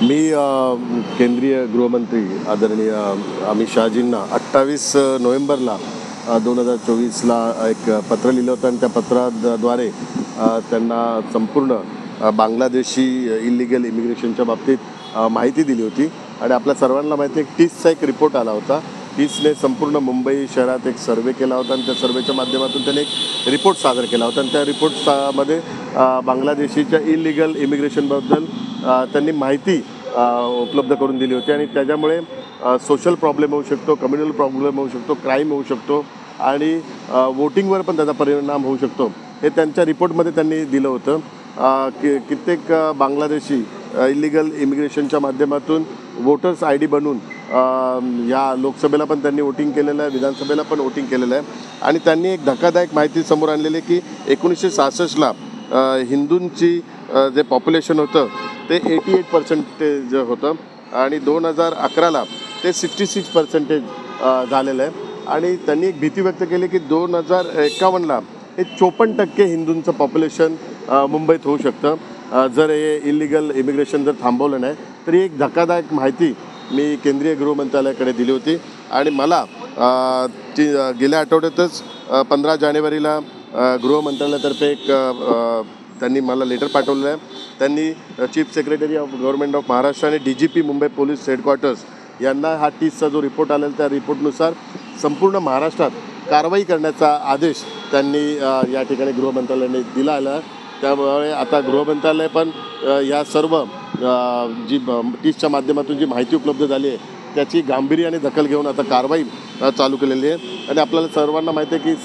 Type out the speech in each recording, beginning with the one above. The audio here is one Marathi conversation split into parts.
मी केंद्रीय गृहमंत्री आदरणीय अमित शहाजींना 28 नोव्हेंबरला 2024ला एक पत्र लिहिलं होतं आणि त्या पत्राद्वारे त्यांना संपूर्ण बांगलादेशी इलिगल इमिग्रेशनच्या बाबतीत माहिती दिली होती. आणि आपल्या सर्वांना माहिती आहे टीसचा एक रिपोर्ट आला होता. टीसने संपूर्ण मुंबई शहरात एक सर्वे केला होता आणि त्या सर्वेच्या माध्यमातून त्याने एक रिपोर्ट सादर केला होता आणि त्या रिपोर्टमध्ये बांगलादेशीच्या इलिगल इमिग्रेशनबद्दल त्यांनी माहिती उपलब्ध करून दिली होती. आणि त्याच्यामुळे सोशल प्रॉब्लेम होऊ शकतो, कम्युनल प्रॉब्लेम होऊ शकतो, क्राईम होऊ शकतो आणि वोटिंगवर पण त्याचा परिणाम होऊ शकतो हे त्यांच्या रिपोर्टमध्ये त्यांनी दिलं होतं. कित्येक बांगलादेशी इलिगल इमिग्रेशनच्या माध्यमातून वोटर्स ID बनवून या लोकसभेला पण त्यांनी वोटिंग केलेलं आहे, विधानसभेला पण वोटिंग केलेलं आहे. आणि त्यांनी एक धक्कादायक माहिती समोर आणलेली आहे की 1966ला हिंदूंची जे पॉप्युलेशन होतं ते 88% होतं आणि 2011ला ते 66% झालेलं आहे. आणि त्यांनी एक भीती व्यक्त केली की 2051ला हे 54% हिंदूंचं पॉप्युलेशन मुंबईत होऊ शकतं जर हे इलिगल इमिग्रेशन जर थांबवलं नाही. तरी एक धक्कादायक माहिती मी केंद्रीय गृहमंत्रालयाकडे दिली होती आणि मला ती गेल्या आठवड्यातच 15 जानेवारीला गृहमंत्रालयातर्फे एक त्यांनी मला लेटर पाठवलं आहे. त्यांनी chief secretary of government of Maharashtra आणि DGP मुंबई पोलीस हेडक्वार्टर्स यांना हा टीसचा जो रिपोर्ट आलेला त्या रिपोर्टनुसार संपूर्ण महाराष्ट्रात कारवाई करण्याचा आदेश त्यांनी या ठिकाणी गृहमंत्रालयाने दिला आहे. त्यामुळे आता गृहमंत्रालय पण या सर्व जी टीसच्या माध्यमातून जी माहिती उपलब्ध झाली आहे त्याची गांभीर्याने दखल घेऊन आता कारवाई चालू केलेली आहे. आणि आपल्याला सर्वांना माहिती आहे की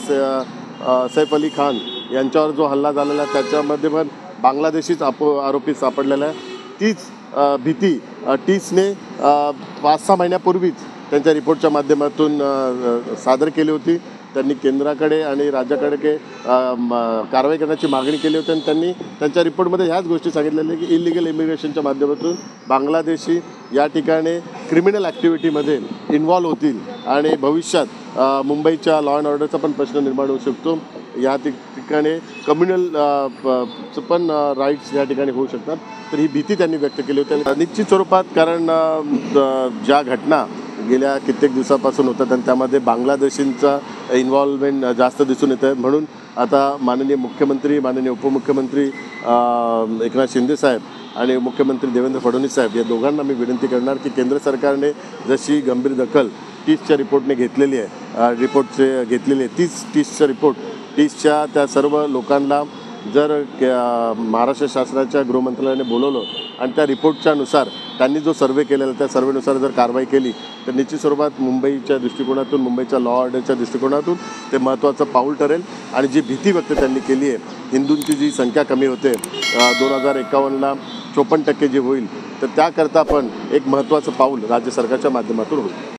सैफ अली खान यांच्यावर जो हल्ला झालेला आहे त्याच्यामध्ये पण बांगलादेशीच आरोपी सापडलेला आहे. तीच भीती टीसने 5-6 महिन्यापूर्वीच त्यांच्या रिपोर्टच्या माध्यमातून सादर केली होती. त्यांनी केंद्राकडे आणि राज्याकडे कारवाई करण्याची मागणी केली होती आणि त्यांनी त्यांच्या रिपोर्टमध्ये ह्याच गोष्टी सांगितलेल्या की इलिगल इमिग्रेशनच्या माध्यमातून बांगलादेशी या ठिकाणी क्रिमिनल ॲक्टिव्हिटीमध्ये इन्व्हॉल्व होतील आणि भविष्यात मुंबईच्या लॉ अँड ऑर्डरचा पण प्रश्न निर्माण होऊ शकतो. या ठिकाणी कम्युनल पण राईट्स या ठिकाणी होऊ शकतात. तर ही भीती त्यांनी व्यक्त केली होती निश्चित स्वरूपात. कारण ज्या घटना गेल्या कित्येक दिवसापासून होतात आणि त्यामध्ये बांगलादेशींचा इन्व्हॉल्वमेंट जास्त दिसून येत आहे. म्हणून आता माननीय मुख्यमंत्री, माननीय उपमुख्यमंत्री एकनाथ शिंदे साहेब आणि मुख्यमंत्री देवेंद्र फडणवीस साहेब या दोघांना मी विनंती करणार की केंद्र सरकारने जशी गंभीर दखल टीसच्या रिपोर्टने घेतलेली आहे तीच टीसचा रिपोर्ट टीसच्या त्या सर्व लोकांना जर महाराष्ट्र शासनाच्या गृहमंत्रालयाने बोलवलं आणि त्या रिपोर्टच्या नुसार त्यांनी जो सर्वे केलेला त्या सर्वेनुसार जर कारवाई केली तर निश्चित स्वरूपात मुंबईच्या दृष्टिकोनातून, मुंबईच्या लॉ ऑर्डरच्या दृष्टिकोनातून ते महत्त्वाचं पाऊल ठरेल. आणि जी भीती व्यक्त त्यांनी केली आहे हिंदूंची जी संख्या कमी होते 2051ला 54% जी होईल तर त्याकरता पण एक महत्त्वाचं पाऊल राज्य सरकारच्या माध्यमातून होईल.